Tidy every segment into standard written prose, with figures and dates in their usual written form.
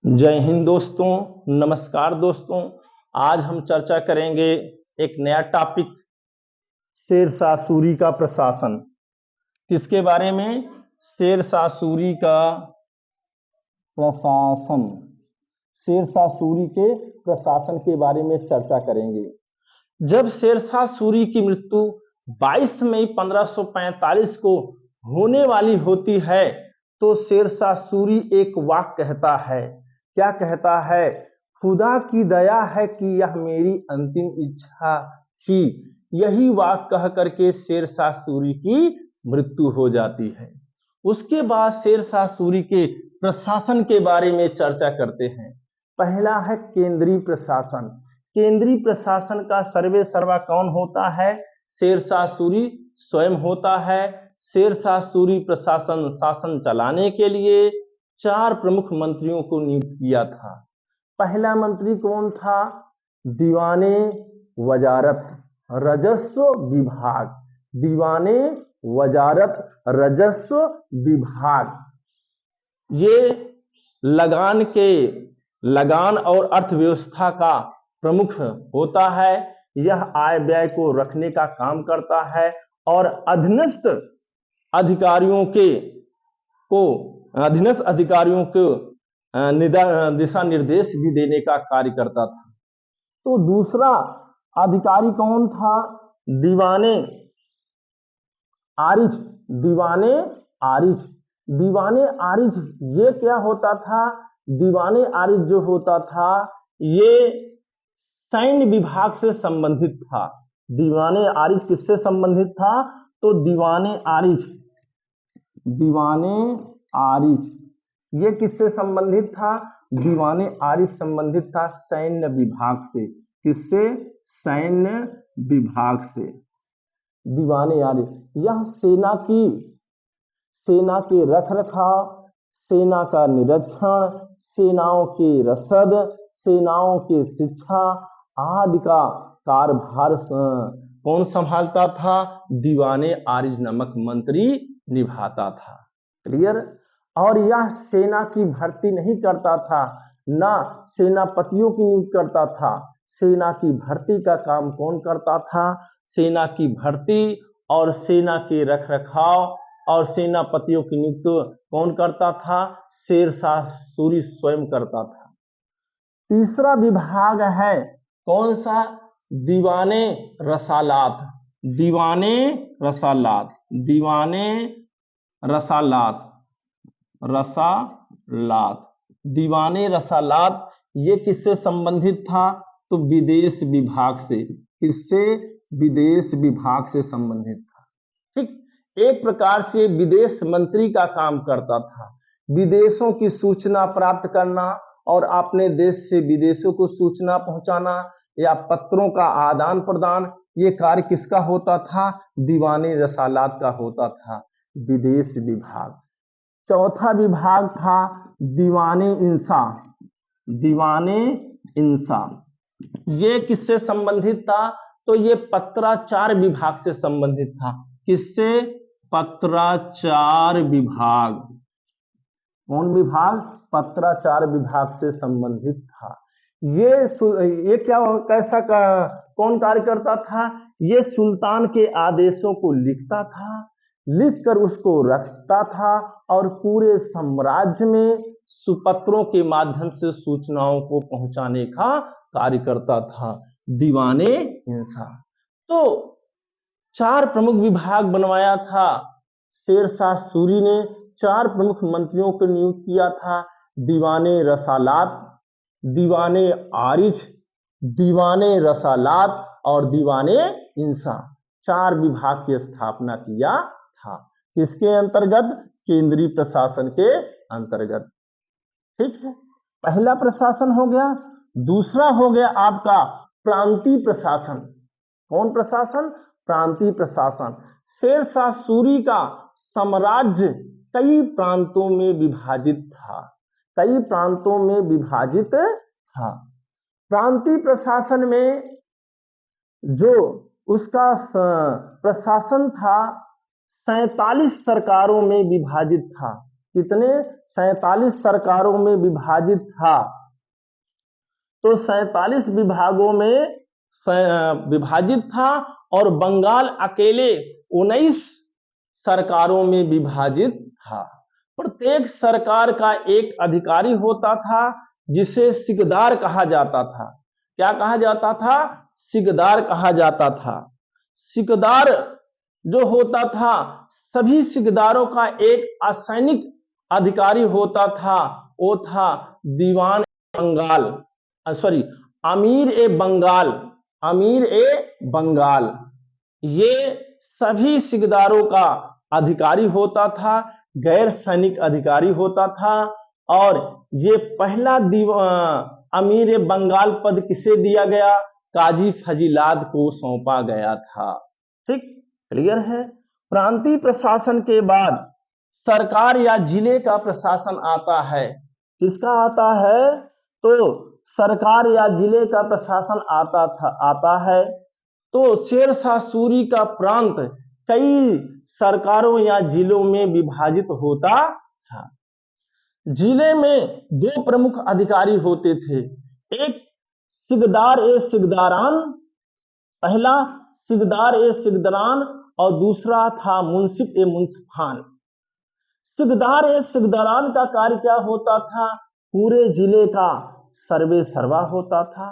जय हिंद दोस्तों, नमस्कार दोस्तों। आज हम चर्चा करेंगे एक नया टॉपिक, शेरशाह सूरी का प्रशासन। किसके बारे में? शेरशाह सूरी का प्रशासन। शेरशाह सूरी के प्रशासन के बारे में चर्चा करेंगे। जब शेरशाह सूरी की मृत्यु 22 मई 1545 को होने वाली होती है तो शेरशाह सूरी एक वाक्य कहता है। क्या कहता है? खुदा की दया है कि यह मेरी अंतिम इच्छा थी। यही वाक्य कह करके शेरशाह सूरी की मृत्यु हो जाती है। उसके बाद शेरशाह सूरी के प्रशासन के बारे में चर्चा करते हैं। पहला है केंद्रीय प्रशासन। केंद्रीय प्रशासन का सर्वे सर्वा कौन होता है? शेरशाह सूरी स्वयं होता है। शेरशाह सूरी प्रशासन शासन चलाने के लिए 4 प्रमुख मंत्रियों को नियुक्त किया था। पहला मंत्री कौन था? दीवाने वजारत राजस्व विभाग। दीवाने वजारत राजस्व विभाग ये लगान और अर्थव्यवस्था का प्रमुख होता है। यह आय व्यय को रखने का काम करता है और अधीनस्थ अधिकारियों को दिशा निर्देश भी देने का कार्य करता था। तो दूसरा अधिकारी कौन था? दीवाने आरिज। दीवाने आरिज। दीवाने आरिज ये क्या होता था? दीवाने आरिज जो होता था ये सैन्य विभाग से संबंधित था। दीवाने आरिज किससे संबंधित था? तो दीवाने आरिज ये किससे संबंधित था? दीवाने आरिज संबंधित था सैन्य विभाग से। किससे? सैन्य विभाग से। दीवाने आरिज यह सेना के रखरखाव, सेना का निरीक्षण, सेनाओं के रसद, सेनाओं के शिक्षा आदि का कार्यभार कौन संभालता था? दीवाने आरिज नामक मंत्री निभाता था। क्लियर? और यह सेना की भर्ती नहीं करता था, ना सेनापतियों की नियुक्ति करता था। सेना की भर्ती का काम कौन करता था? सेना की भर्ती और सेना के रखरखाव और सेनापतियों की नियुक्ति कौन करता था? शेरशाह सूरी स्वयं करता था। तीसरा विभाग है कौन सा? दीवाने रसालात। दीवाने रसालात। दीवाने रसालात। दीवाने रसालात ये किससे संबंधित था? तो विदेश विभाग से। किससे? विदेश विभाग से संबंधित था। ठीक, एक प्रकार से विदेश मंत्री का काम करता था। विदेशों की सूचना प्राप्त करना और अपने देश से विदेशों को सूचना पहुंचाना या पत्रों का आदान प्रदान, ये कार्य किसका होता था? दीवाने रसालात का होता था। विदेश विभाग। चौथा विभाग था दीवाने इंसा। दीवाने इंसा ये किससे संबंधित था? तो ये पत्राचार विभाग से संबंधित था। किससे? पत्राचार विभाग। कौन विभाग? पत्राचार विभाग से संबंधित था। ये क्या कैसा कौन कार्य करता था? ये सुल्तान के आदेशों को लिखता था, लिखकर उसको रखता था और पूरे साम्राज्य में सुपत्रों के माध्यम से सूचनाओं को पहुंचाने का कार्य करता था। दीवाने इंसा। तो 4 प्रमुख विभाग बनवाया था। शेरशाह सूरी ने 4 प्रमुख मंत्रियों को नियुक्त किया था। दीवाने रसालात, दीवाने आरिज, दीवाने रसालात और दीवाने इंसा। 4 विभाग की स्थापना किया था। किसके अंतर्गत? केंद्रीय प्रशासन के अंतर्गत। ठीक है, पहला प्रशासन हो गया। दूसरा हो गया आपका प्रांतीय प्रशासन। कौन प्रशासन? प्रांतीय प्रशासन। शेरशाह सूरी का साम्राज्य कई प्रांतों में विभाजित था। कई प्रांतों में विभाजित था। प्रांतीय प्रशासन में जो उसका प्रशासन था 47 सरकारों में विभाजित था। कितने 47 सरकारों में विभाजित था। तो 47 विभागों में विभाजित था और बंगाल अकेले 19 सरकारों में विभाजित था। प्रत्येक सरकार का एक अधिकारी होता था जिसे सिकदार कहा जाता था। क्या कहा जाता था? सिकदार कहा जाता था। सिकदार जो होता था, सभी सिकदारों का एक असैनिक अधिकारी होता था, वो था दीवान बंगाल, सॉरी अमीर ए बंगाल, अमीर ए बंगाल। ये सभी सिकदारों का अधिकारी होता था, गैर सैनिक अधिकारी होता था। और ये पहला अमीर ए बंगाल पद किसे दिया गया? काजी फजीलाद को सौंपा गया था। ठीक, क्लियर है। प्रांतीय प्रशासन के बाद सरकार या जिले का प्रशासन आता है। किसका आता है? तो सरकार या जिले का प्रशासन आता है। तो शेरशाह सूरी का प्रांत कई सरकारों या जिलों में विभाजित होता था। जिले में दो प्रमुख अधिकारी होते थे, एक सिकदार ए सिकदारान, पहला सिकदार ए सिकदारान और दूसरा था मुंसिफ ए मुंसिफान। सिकदार ए सिकदारान का कार्य क्या होता था? पूरे जिले का सर्वे सर्वा होता था।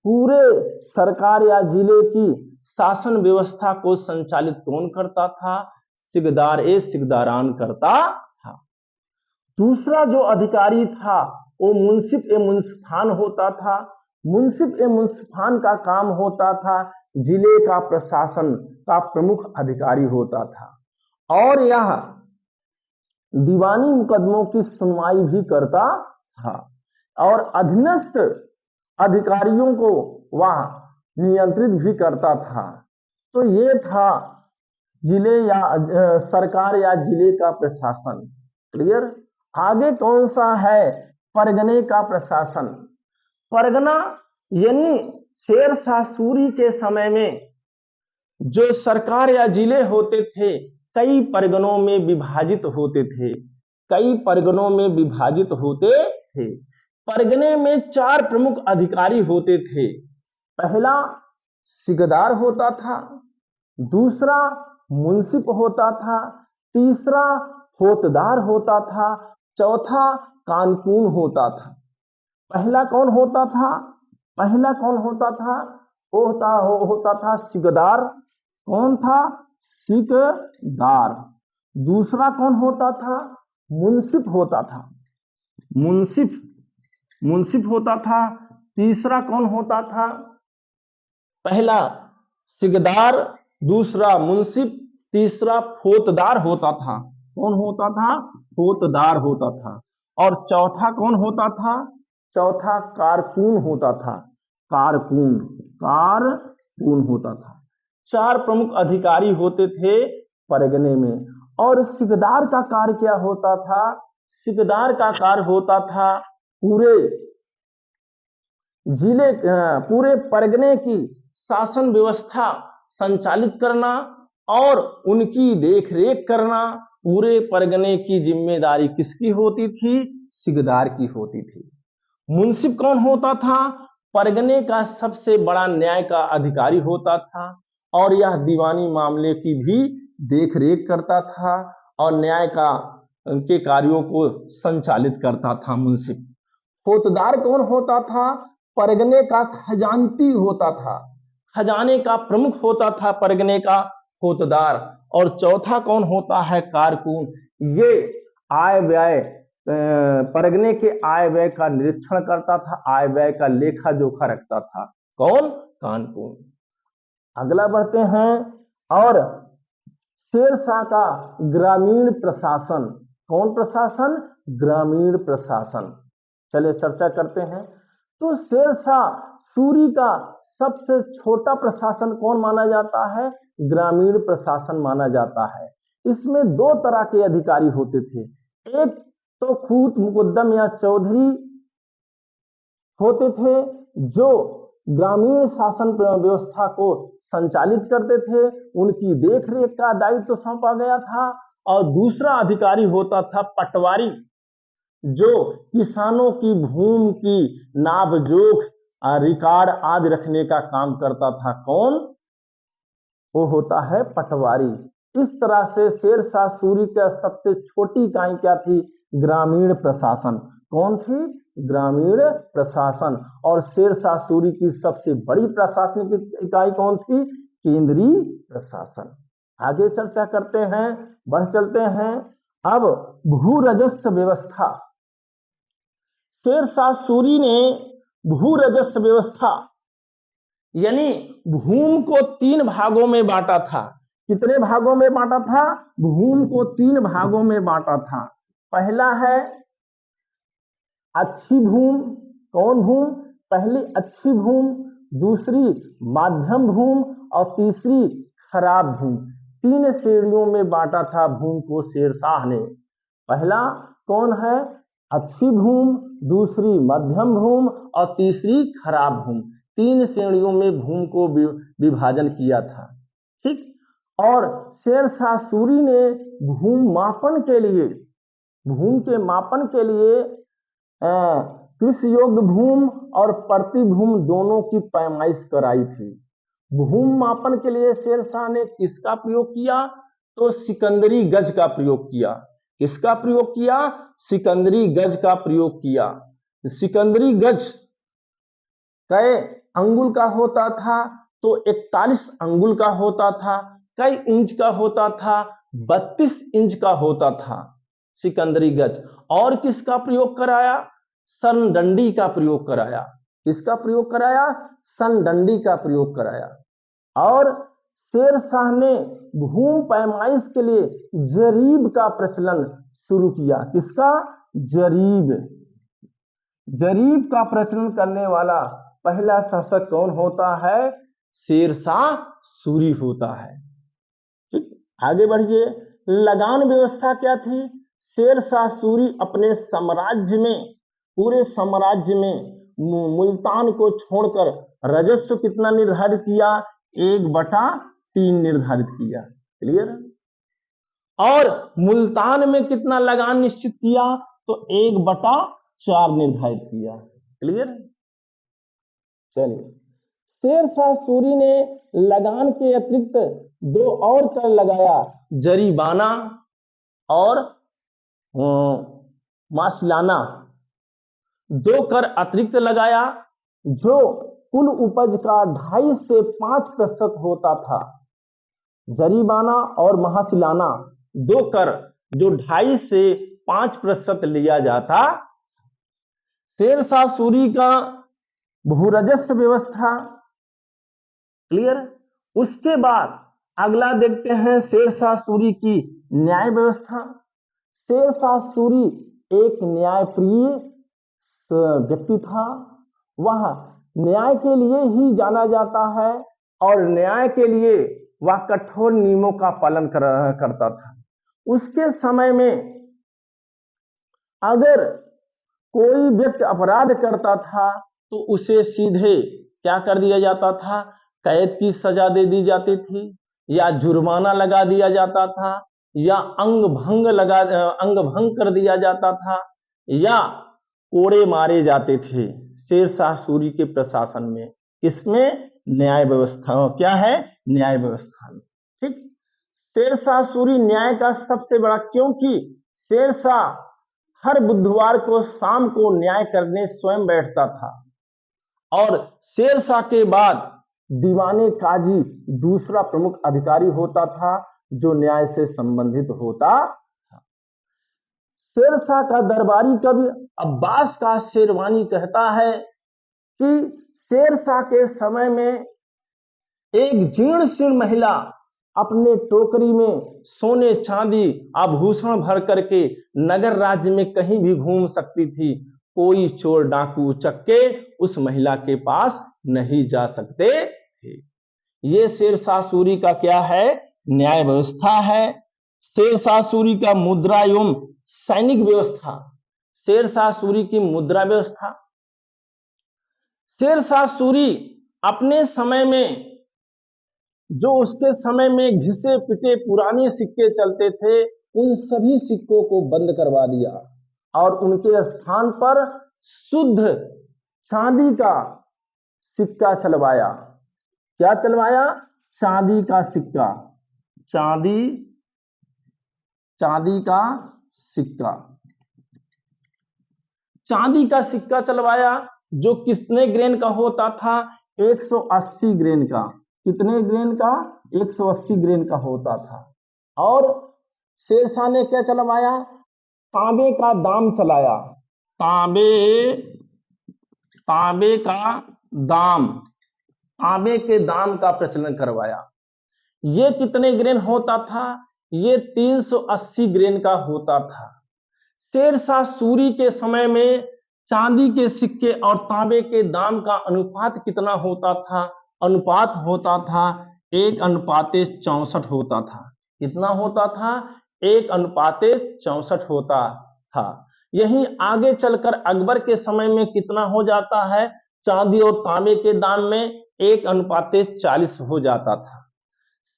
पूरे सरकार या जिले की शासन व्यवस्था को संचालित कौन करता था? सिकदार ए सिकदारान करता था। दूसरा जो अधिकारी था वो मुंसिफ ए मुंसिफान होता था। मुंसिफ ए मुंसिफान का काम होता था जिले का प्रशासन का प्रमुख अधिकारी होता था और यह दीवानी मुकदमों की सुनवाई भी करता था और अधीनस्थ अधिकारियों को वह नियंत्रित भी करता था। तो ये था जिले या सरकार या जिले का प्रशासन। क्लियर। आगे कौन सा है? परगने का प्रशासन। परगना यानी शेरशाह सूरी के समय में जो सरकार या जिले होते थे कई परगनों में विभाजित होते थे, कई परगनों में विभाजित होते थे। परगने में 4 प्रमुख अधिकारी होते थे। पहला सिकदार होता था, दूसरा मुंसिफ होता था, तीसरा फौजदार होता था, चौथा कानून होता था। पहला कौन होता था? पहला कौन होता था? वो होता था सिकदार। कौन था? सिकदार। दूसरा कौन होता था? मुंसिफ होता था, मुंसिफ होता था। तीसरा कौन होता था? पहला सिकदार, दूसरा मुंसिफ, तीसरा फौजदार होता था। कौन होता था? फौजदार होता था। और चौथा कौन होता था? चौथा कारकून होता था। कारकून होता था। 4 प्रमुख अधिकारी होते थे परगने में। और सिकदार का कार्य क्या होता था? सिकदार का कार्य होता था पूरे जिले, पूरे परगने की शासन व्यवस्था संचालित करना और उनकी देखरेख करना। पूरे परगने की जिम्मेदारी किसकी होती थी? सिकदार की होती थी। मुंसिफ कौन होता था? परगने का सबसे बड़ा न्याय का अधिकारी होता था और यह दीवानी मामले की भी देखरेख करता था और न्याय के कार्यों को संचालित करता था मुंसिफ। फौजदार कौन होता था? परगने का खजांची होता था, खजाने का प्रमुख होता था परगने का फौजदार। और चौथा कौन होता है? कारकून। ये आय व्यय, परगने के आय व्यय का निरीक्षण करता था, आय व्यय का लेखा जोखा रखता था। कौन? कानून। अगला बढ़ते हैं। और शेरशाह का ग्रामीण प्रशासन। कौन प्रशासन? ग्रामीण प्रशासन। चलिए चर्चा करते हैं। तो शेरशाह सूरी का सबसे छोटा प्रशासन कौन माना जाता है? ग्रामीण प्रशासन माना जाता है। इसमें 2 तरह के अधिकारी होते थे। एक तो खूत मुकद्दम या चौधरी होते थे जो ग्रामीण शासन व्यवस्था को संचालित करते थे, उनकी देखरेख का दायित्व सौंपा गया था। और दूसरा अधिकारी होता था पटवारी, जो किसानों की भूमि की नापजोख रिकॉर्ड आदि रखने का काम करता था। कौन? वो होता है पटवारी। इस तरह से शेरशाह सूरी का सबसे छोटी इकाई क्या थी? ग्रामीण प्रशासन। कौन थी? ग्रामीण प्रशासन। और शेरशाह सूरी की सबसे बड़ी प्रशासनिक इकाई कौन थी? केंद्रीय प्रशासन। आगे चर्चा करते हैं, बढ़ चलते हैं। अब भू राजस्व व्यवस्था। शेरशाह सूरी ने भू राजस्व व्यवस्था यानी भूमि को 3 भागों में बांटा था। कितने भागों में बांटा था? भूमि को 3 भागों में बांटा था। पहला है अच्छी भूमि। कौन भूमि? पहली अच्छी भूमि, दूसरी माध्यम भूमि और तीसरी खराब भूमि। 3 श्रेणियों में बांटा था भूमि को शेरशाह ने। पहला कौन है? अच्छी भूमि, दूसरी मध्यम भूमि और तीसरी खराब भूमि। 3 श्रेणियों में भूमि को विभाजन किया था। ठीक। और शेरशाह सूरी ने भूमि मापन के लिए, भूमि के मापन के लिए कृषि योग्य भूमि और प्रति भूमि दोनों की पैमाइश कराई थी। भूमि मापन के लिए शेरशाह ने किसका प्रयोग किया? तो सिकंदरी गज का प्रयोग किया। किसका प्रयोग किया? सिकंदरी गज का प्रयोग किया। सिकंदरी गज कई अंगुल का होता था? तो 41 अंगुल का होता था। कई इंच का होता था? 32 इंच का होता था सिकंदरी गज। और किसका प्रयोग कराया? सनडंडी का प्रयोग कराया। किसका प्रयोग कराया? सनडंडी का प्रयोग कराया। और शेरशाह ने भूमि पैमाइश के लिए जरीब का प्रचलन शुरू किया। किसका? जरीब। जरीब का प्रचलन करने वाला पहला शासक कौन होता है? शेरशाह सूरी होता है। ठीक, आगे बढ़िए। लगान व्यवस्था क्या थी? शेरशाह सूरी अपने साम्राज्य में, पूरे साम्राज्य में मुल्तान को छोड़कर राजस्व कितना निर्धारित किया? 1/3 निर्धारित किया। क्लियर? और मुल्तान में कितना लगान निश्चित किया? तो 1/4 निर्धारित किया। क्लियर? चलिए, शेरशाह सूरी ने लगान के अतिरिक्त 2 और कर लगाया, जरीबाना और मासिलाना। 2 कर अतिरिक्त लगाया, जो कुल उपज का 2.5 से 5% होता था। जरीबाना और महासिलाना 2 कर जो 2.5 से 5% लिया जाता। शेरशाह सूरी का भू राजस्व व्यवस्था। क्लियर? उसके बाद अगला देखते हैं शेरशाह सूरी की न्याय व्यवस्था। शेरशाह सूरी एक न्यायप्रिय व्यक्ति था। वह न्याय के लिए ही जाना जाता है और न्याय के लिए वह कठोर नियमों का पालन करता था। उसके समय में अगर कोई व्यक्ति अपराध करता था तो उसे सीधे क्या कर दिया जाता था? कैद की सजा दे दी जाती थी, या जुर्माना लगा दिया जाता था, या अंग भंग कर दिया जाता था, या कोड़े मारे जाते थे। शेरशाह सूरी के प्रशासन में, किसमें? न्याय व्यवस्था। क्या है? न्याय व्यवस्था में। ठीक। शेरशाह सूरी न्याय का सबसे बड़ा, क्योंकि शेरशाह हर बुधवार को शाम को न्याय करने स्वयं बैठता था। और शेरशाह के बाद दीवाने काजी दूसरा प्रमुख अधिकारी होता था जो न्याय से संबंधित होता था। शेरशाह का दरबारी कवि अब्बास का शेरवानी कहता है कि शेरशाह के समय में एक जीर्ण शीर्ण महिला अपने टोकरी में सोने चांदी आभूषण भर करके नगर राज्य में कहीं भी घूम सकती थी। कोई चोर डाकू उचक्के उस महिला के पास नहीं जा सकते थे। ये शेरशाह सूरी का क्या है? न्याय व्यवस्था है। शेरशाह सूरी का मुद्रा एवं सैनिक व्यवस्था। शेरशाह सूरी की मुद्रा व्यवस्था। शेरशाह सूरी अपने समय में, जो उसके समय में घिसे पिटे पुराने सिक्के चलते थे, उन सभी सिक्कों को बंद करवा दिया और उनके स्थान पर शुद्ध चांदी का सिक्का चलवाया। क्या चलवाया? चांदी का सिक्का। चांदी का सिक्का। चांदी का सिक्का चलवाया जो कितने ग्रेन का होता था? 180 ग्रेन का। कितने ग्रेन का? 180 ग्रेन का होता था। और शेरशाह ने क्या चलवाया? तांबे का दाम चलाया। तांबे के दाम का प्रचलन करवाया। ये कितने ग्रेन होता था? ये 380 ग्रेन का होता था। शेरशाह सूरी के समय में चांदी के सिक्के और तांबे के दाम का अनुपात कितना होता था? अनुपात होता था 1:64 होता था। कितना होता था? 1:64 होता था। यही आगे चलकर अकबर के समय में कितना हो जाता है? चांदी और तांबे के दाम में 1:40 हो जाता था।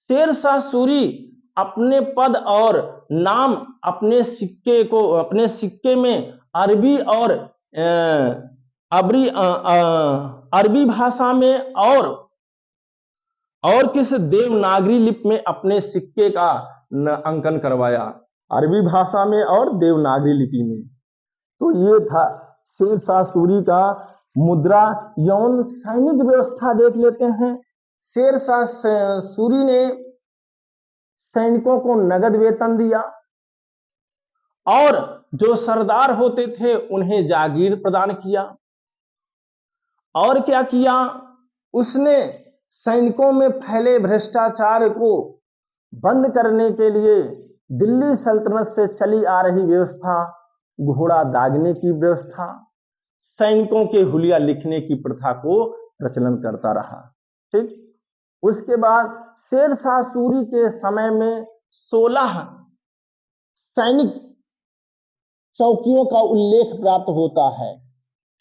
शेरशाह सूरी अपने पद और नाम अपने सिक्के में अरबी और अरबी भाषा में और किस देवनागरी लिपि में अपने सिक्के का अंकन करवाया? अरबी भाषा में और देवनागरी लिपि में। तो ये था शेरशाह सूरी का मुद्रा यौन सैनिक व्यवस्था। देख लेते हैं। शेरशाह सूरी ने सैनिकों को नगद वेतन दिया और जो सरदार होते थे उन्हें जागीर प्रदान किया। और क्या किया? उसने सैनिकों में फैले भ्रष्टाचार को बंद करने के लिए दिल्ली सल्तनत से चली आ रही व्यवस्था, घोड़ा दागने की व्यवस्था, सैनिकों के हुलिया लिखने की प्रथा को प्रचलन करता रहा। ठीक। उसके बाद शेरशाह सूरी के समय में 16 सैनिक चौकियों का उल्लेख प्राप्त होता है।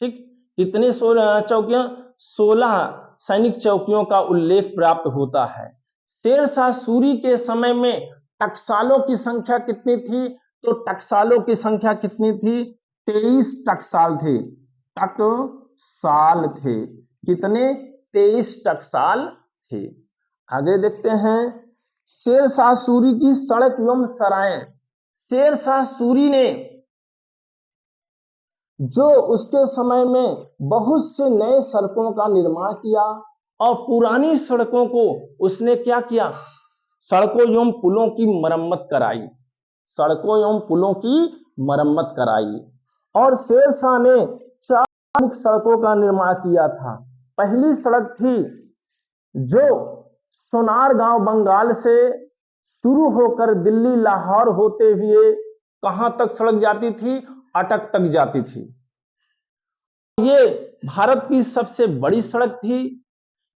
ठीक। कितने 16 चौकियां? 16 सैनिक चौकियों का उल्लेख प्राप्त होता है। शेरशाह सूरी के समय में टकसालों की संख्या कितनी थी? तो टकसालों की संख्या कितनी थी? 23 टकसाल थे। टकसाल थे। कितने? 23 टकसाल थे। आगे देखते हैं शेरशाह सूरी की सड़क एवं सराय। शेरशाह सूरी ने जो उसके समय में बहुत से नए सड़कों का निर्माण किया और पुरानी सड़कों को उसने क्या किया? सड़कों एवं पुलों की मरम्मत कराई। सड़कों एवं पुलों की मरम्मत कराई। और शेरशाह ने 4 मुख्य सड़कों का निर्माण किया था। पहली सड़क थी जो सोनारगांव बंगाल से शुरू होकर दिल्ली लाहौर होते हुए कहां तक सड़क जाती थी? अटक तक जाती थी। ये भारत की सबसे बड़ी सड़क थी।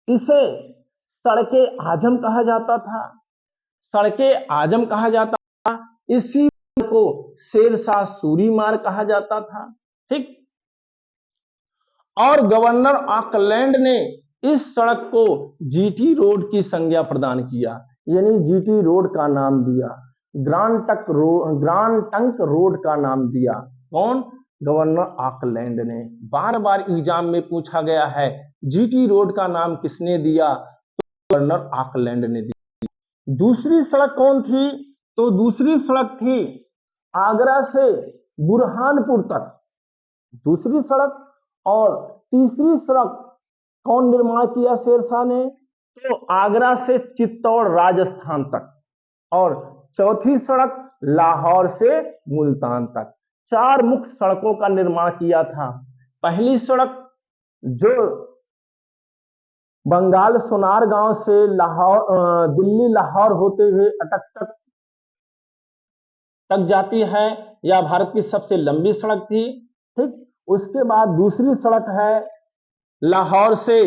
इसे सड़के आजम कहा जाता था। सड़के आजम कहा जाता था। इसी को शेरशाह सूरी मार्ग कहा जाता था। ठीक। और गवर्नर ऑकलैंड ने इस सड़क को जीटी रोड की संज्ञा प्रदान किया, यानी जीटी रोड का नाम दिया। ग्रांड ट्रंक रोड का नाम दिया। कौन? गवर्नर ऑकलैंड ने। बार बार एग्जाम में पूछा गया है जीटी रोड का नाम किसने दिया? तो गवर्नर ऑकलैंड ने दिया। दूसरी सड़क कौन थी? तो दूसरी सड़क थी आगरा से बुरहानपुर तक। दूसरी सड़क। और तीसरी सड़क कौन निर्माण किया शेरशाह ने? तो आगरा से चित्तौड़ राजस्थान तक। और चौथी सड़क लाहौर से मुल्तान तक। 4 मुख्य सड़कों का निर्माण किया था। पहली सड़क जो बंगाल सोनारगांव से दिल्ली लाहौर होते हुए अटक तक जाती है, यह भारत की सबसे लंबी सड़क थी। ठीक। उसके बाद दूसरी सड़क है लाहौर से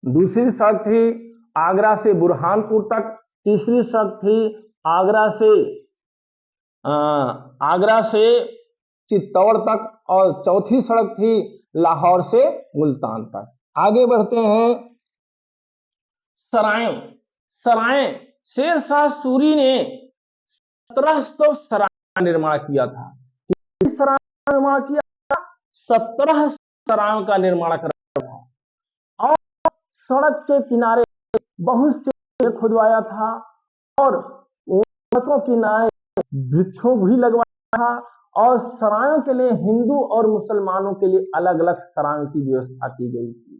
दूसरी सड़क थी आगरा से बुरहानपुर तक। तीसरी सड़क थी आगरा से चित्तौड़ तक। और चौथी सड़क थी लाहौर से मुल्तान तक। आगे बढ़ते हैं। सरायों, सराय शेर शाह सूरी ने 1700 सराय का निर्माण किया था। कितनी सराय का निर्माण किया? 17 सरायों का निर्माण करा था। और सड़क के किनारे बहुत से खुदवाया था और सड़कों किनारे वृक्षों भी लगवाया था और सरायों के लिए हिंदू और मुसलमानों के लिए अलग अलग सरायों की व्यवस्था की गई थी।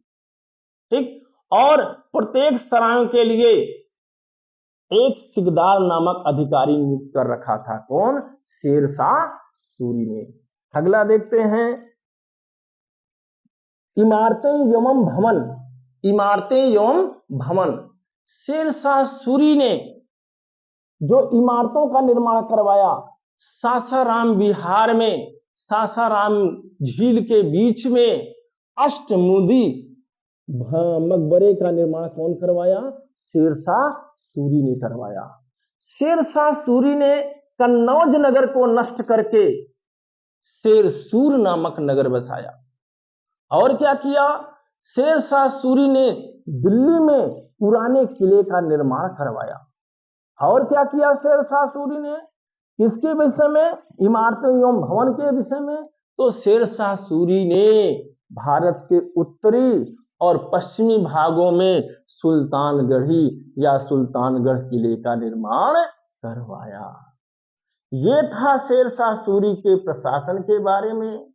ठीक, और प्रत्येक सरायों के लिए एक सिकदार नामक अधिकारी नियुक्त कर रखा था। कौन? शेरशाह सूरी ने। अगला देखते हैं, इमारतें एवं भवन। इमारतें एवं भवन, शेरशाह सूरी ने जो इमारतों का निर्माण करवाया, सासाराम बिहार में, सासाराम झील के बीच में अष्टमुदी मकबरे का निर्माण कौन करवाया? शेरशाह सूरी ने करवाया। शेरशाह सूरी ने कन्नौज नगर को नष्ट करके शेरसूर नामक नगर बसाया। और क्या किया? शेरशाह सूरी ने दिल्ली में पुराने किले का निर्माण करवाया। और क्या किया शेरशाह सूरी ने? किसके विषय में? इमारतें एवं भवन के विषय में। तो शेरशाह सूरी ने भारत के उत्तरी और पश्चिमी भागों में सुल्तानगढ़ी या सुल्तानगढ़ किले का निर्माण करवाया। ये था शेरशाह सूरी के प्रशासन के बारे में।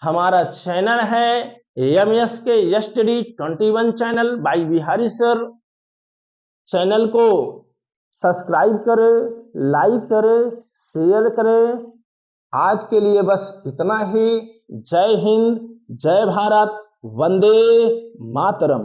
हमारा चैनल है MSK Study 21 channel by Bihari sir. Channel को सब्सक्राइब करें, लाइक करें, शेयर करें। आज के लिए बस इतना ही। जय हिंद, जय भारत, वंदे मातरम।